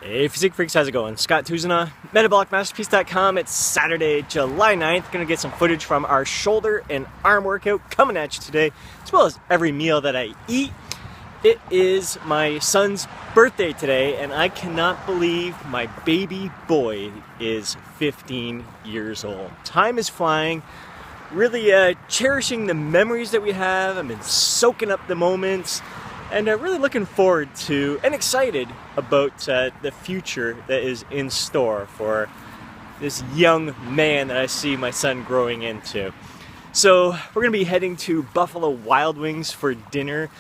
Hey Physique Freaks, how's it going? Scott Tuzana, MetabolicMasterpiece.com. It's Saturday, July 9th. Gonna get some footage from our shoulder and arm workout coming at you today, as well as every meal that I eat. It is my son's birthday today, and I cannot believe my baby boy is 15 years old. Time is flying. Really cherishing the memories that we have. I've been soaking up the moments. And really looking forward to and excited about the future that is in store for this young man that I see my son growing into. So we're going to be heading to Buffalo Wild Wings for dinner.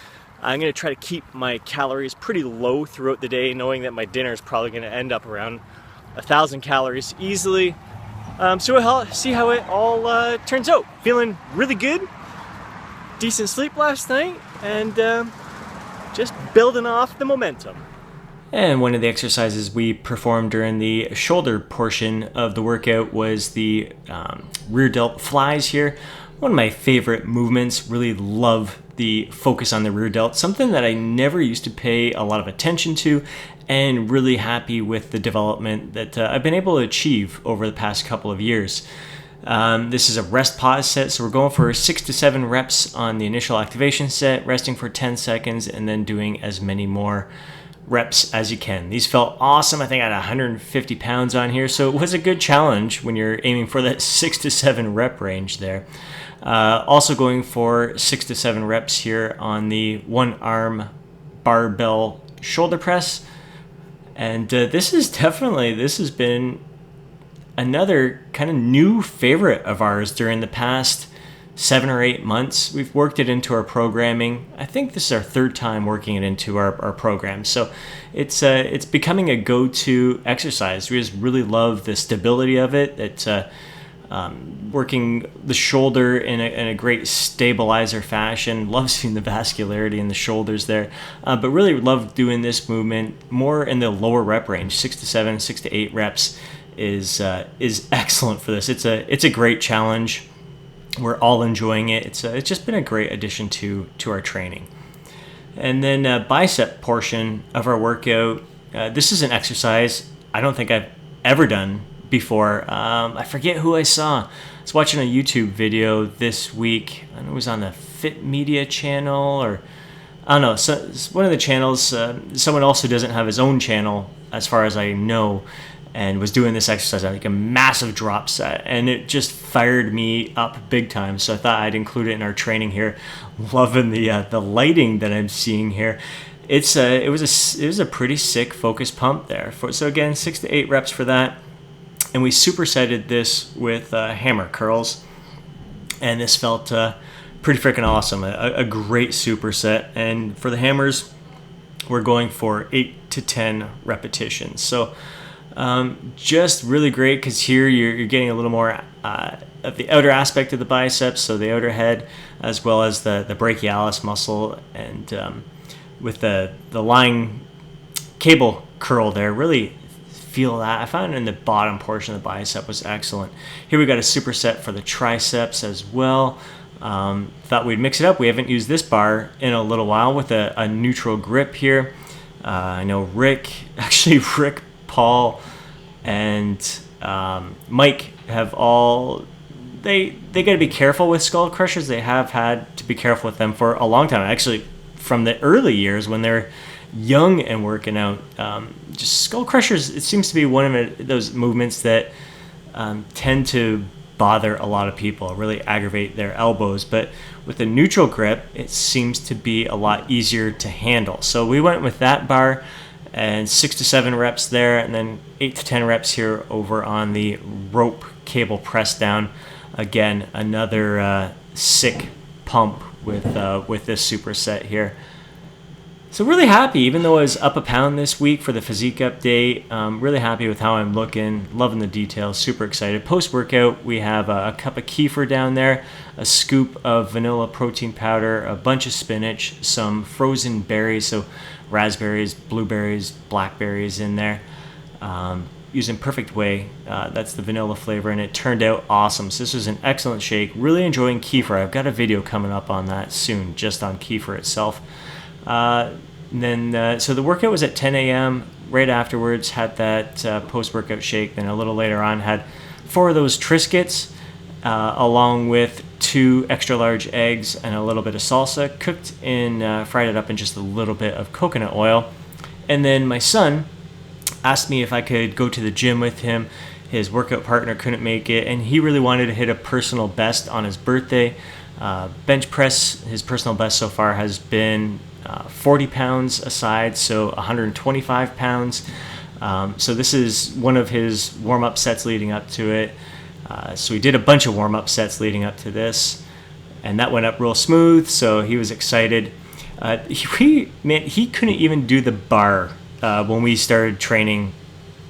I'm going to try to keep my calories pretty low throughout the day, knowing that my dinner is probably going to end up around 1,000 calories easily. So we'll see how it all turns out. Feeling really good. Decent sleep last night. And just building off the momentum. And one of the exercises we performed during the shoulder portion of the workout was the rear delt flies here. One of my favorite movements. Really love the focus on the rear delt. Something that I never used to pay a lot of attention to, and really happy with the development that I've been able to achieve over the past couple of years. This is a rest pause set, so we're going for 6 to 7 reps on the initial activation set, resting for 10 seconds, and then doing as many more reps as you can. These felt awesome. I think I had 150 pounds on here, so it was a good challenge when you're aiming for that 6 to 7 rep range there. Also going for 6 to 7 reps here on the one arm barbell shoulder press. And this has been another kind of new favorite of ours during the past 7 or 8 months. We've worked it into our programming. I think this is our third time working it into our program. So it's becoming a go-to exercise. We just really love the stability of it. It's working the shoulder in a great stabilizer fashion. Love seeing the vascularity in the shoulders there. But really love doing this movement more in the lower rep range, 6 to 7, 6 to 8 reps. Is excellent for this. It's a great challenge. We're all enjoying it. It's just been a great addition to our training. And then bicep portion of our workout. This is an exercise I don't think I've ever done before. I forget who I saw. I was watching a YouTube video this week. I don't know, it was on the Fit Media channel, or I don't know. So it's one of the channels. Someone else who doesn't have his own channel, as far as I know, and was doing this exercise, like a massive drop set, and it just fired me up big time. So I thought I'd include it in our training here. Loving the lighting that I'm seeing here. It was a pretty sick focus pump there. So again, 6 to 8 reps for that, and we supersetted this with hammer curls, and this felt pretty freaking awesome. A great superset, and for the hammers, we're going for 8 to 10 repetitions. So just really great, because here you're getting a little more of the outer aspect of the biceps, so the outer head, as well as the brachialis muscle, and with the lying cable curl there, really feel that. I found in the bottom portion of the bicep was excellent. Here we got a superset for the triceps as well. Thought we'd mix it up. We haven't used this bar in a little while with a neutral grip here. I know Rick, Paul, and Mike have all, they got to be careful with skull crushers. They have had to be careful with them for a long time. Actually, from the early years when they're young and working out, just skull crushers, it seems to be one of those movements that tend to bother a lot of people, really aggravate their elbows. But with a neutral grip, it seems to be a lot easier to handle. So we went with that bar, and 6 to 7 reps there, and then 8 to 10 reps here over on the rope cable press down. Again, another sick pump with this superset here. So really happy, even though I was up a pound this week for the physique update. Really happy with how I'm looking, loving the details, super excited. Post-workout, we have a cup of kefir down there, a scoop of vanilla protein powder, a bunch of spinach, some frozen berries, so raspberries, blueberries, blackberries in there. Using Perfect Whey, that's the vanilla flavor, and it turned out awesome. So this was an excellent shake. Really enjoying kefir. I've got a video coming up on that soon, just on kefir itself. So the workout was at 10 a.m. right afterwards, had that post-workout shake. Then a little later on, had 4 of those Triscuits, along with 2 extra large eggs and a little bit of salsa, cooked in, fried it up in just a little bit of coconut oil. And then my son asked me if I could go to the gym with him. His workout partner couldn't make it, and he really wanted to hit a personal best on his birthday. Bench press, his personal best so far has been 40 pounds aside, so 125 pounds. So this is one of his warm-up sets leading up to it. So we did a bunch of warm-up sets leading up to this, and that went up real smooth, so he was excited. He couldn't even do the bar when we started training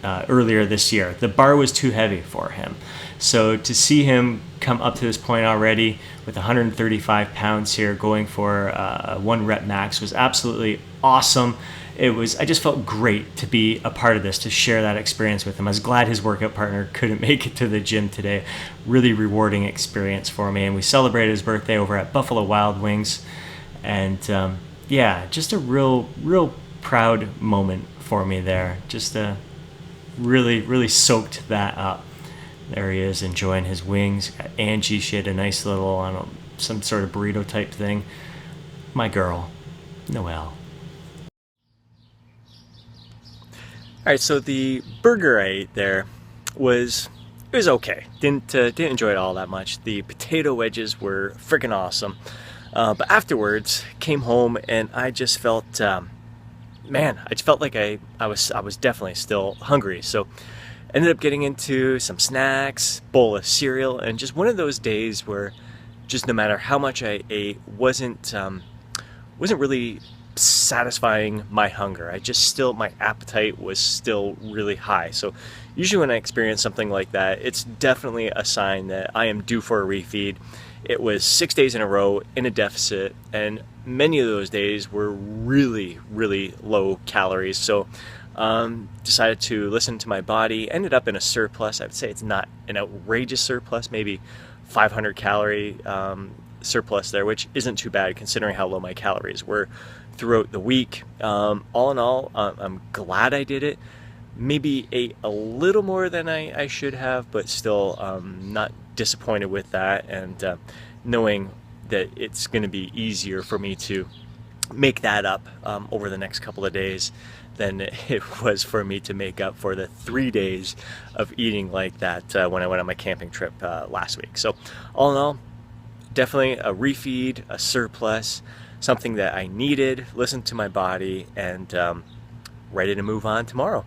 earlier this year. The bar was too heavy for him. So to see him come up to this point already with 135 pounds here, going for a 1 rep max, was absolutely awesome. I just felt great to be a part of this, to share that experience with him. I was glad his workout partner couldn't make it to the gym today. Really rewarding experience for me. And we celebrated his birthday over at Buffalo Wild Wings. And just a real proud moment for me there. Just really soaked that up. There he is, enjoying his wings. Got Angie, she had a nice little, some sort of burrito type thing. My girl, Noelle. All right, so the burger I ate there was okay. Didn't enjoy it all that much. The potato wedges were freaking awesome. But afterwards, came home and I just felt, I just felt like I was definitely still hungry. So ended up getting into some snacks, bowl of cereal, and just one of those days where just no matter how much I ate, wasn't really satisfying my hunger. My appetite was still really high. So usually when I experience something like that, it's definitely a sign that I am due for a refeed. It was 6 days in a row in a deficit, and many of those days were really low calories. So decided to listen to my body, ended up in a surplus. I would say it's not an outrageous surplus, maybe 500 calorie surplus there, which isn't too bad considering how low my calories were throughout the week. All in all, I'm glad I did it. Maybe ate a little more than I should have, but still not disappointed with that, and knowing that it's going to be easier for me to make that up over the next couple of days than it was for me to make up for the 3 days of eating like that when I went on my camping trip last week. So all in all, definitely a refeed, a surplus, something that I needed, listened to my body, and ready to move on tomorrow.